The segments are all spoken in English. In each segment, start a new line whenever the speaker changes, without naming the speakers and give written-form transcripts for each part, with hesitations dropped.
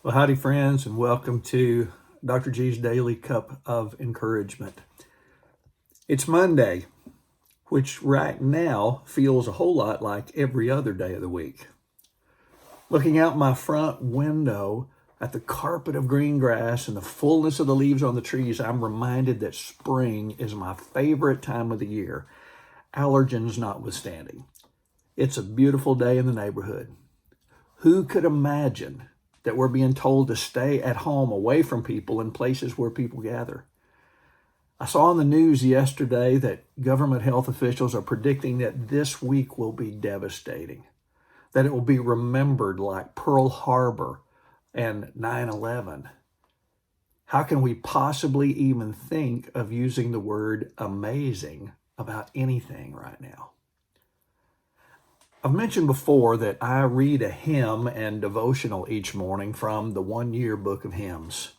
Well, howdy, friends, and welcome to Dr. G's Daily Cup of Encouragement. It's Monday, which right now feels a whole lot like every other day of the week. Looking out my front window at the carpet of green grass and the fullness of the leaves on the trees, I'm reminded that spring is my favorite time of the year, allergens notwithstanding. It's a beautiful day in the neighborhood. Who could imagine that we're being told to stay at home away from people in places where people gather? I saw on the news yesterday that government health officials are predicting that this week will be devastating, that it will be remembered like Pearl Harbor and 9/11. How can we possibly even think of using the word amazing about anything right now? I've mentioned before that I read a hymn and devotional each morning from the one-year book of hymns.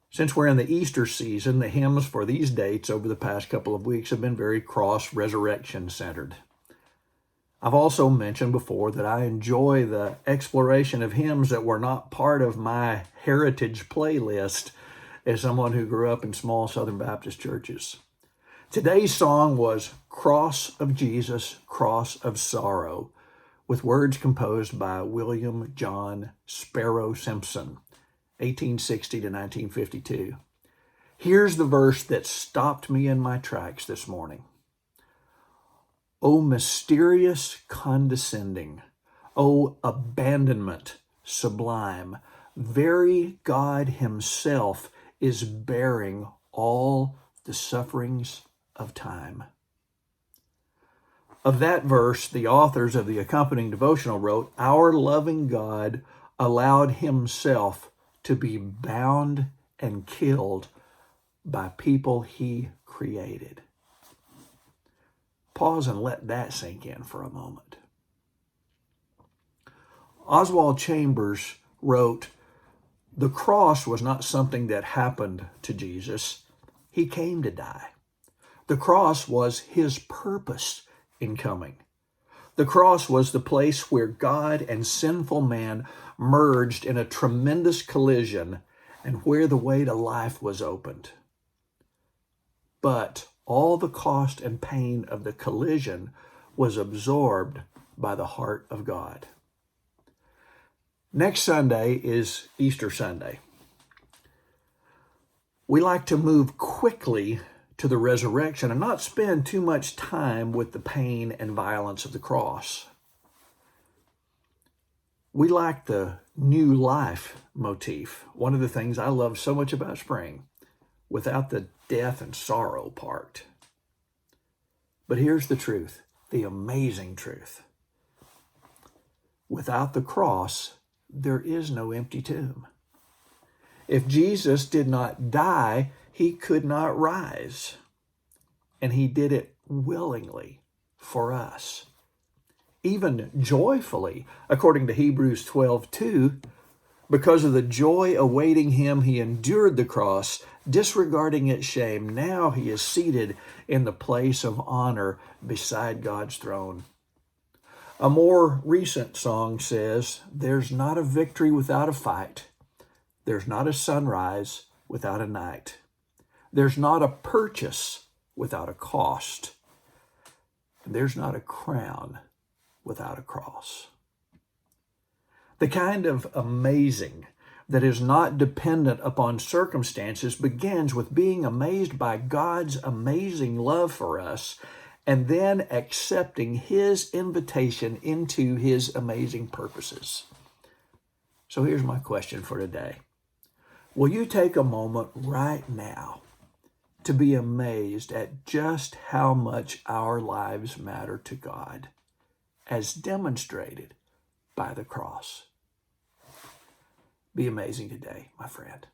Since we're in the Easter season, the hymns for these dates over the past couple of weeks have been very cross-resurrection centered. I've also mentioned before that I enjoy the exploration of hymns that were not part of my heritage playlist as someone who grew up in small Southern Baptist churches. Today's song was Cross of Jesus, Cross of Sorrow, with words composed by William John Sparrow Simpson, 1860 to 1952. Here's the verse that stopped me in my tracks this morning. O mysterious condescending, O abandonment sublime, very God himself is bearing all the sufferings of time. Of that verse, the authors of the accompanying devotional wrote, our loving God allowed himself to be bound and killed by people he created. Pause and let that sink in for a moment. Oswald Chambers wrote, the cross was not something that happened to Jesus. He came to die. The cross was his purpose in coming. The cross was the place where God and sinful man merged in a tremendous collision and where the way to life was opened. But all the cost and pain of the collision was absorbed by the heart of God. Next Sunday is Easter Sunday. We like to move quickly to the resurrection and not spend too much time with the pain and violence of the cross. We like the new life motif, one of the things I love so much about spring, without the death and sorrow part. But here's the truth, the amazing truth. Without the cross, there is no empty tomb. If Jesus did not die, he could not rise. And he did it willingly for us. Even joyfully, according to Hebrews 12:2, because of the joy awaiting him, he endured the cross, disregarding its shame. Now he is seated in the place of honor beside God's throne. A more recent song says, there's not a victory without a fight. There's not a sunrise without a night. There's not a purchase without a cost. And there's not a crown without a cross. The kind of amazing that is not dependent upon circumstances begins with being amazed by God's amazing love for us and then accepting his invitation into his amazing purposes. So here's my question for today. Will you take a moment right now to be amazed at just how much our lives matter to God, as demonstrated by the cross? Be amazing today, my friend.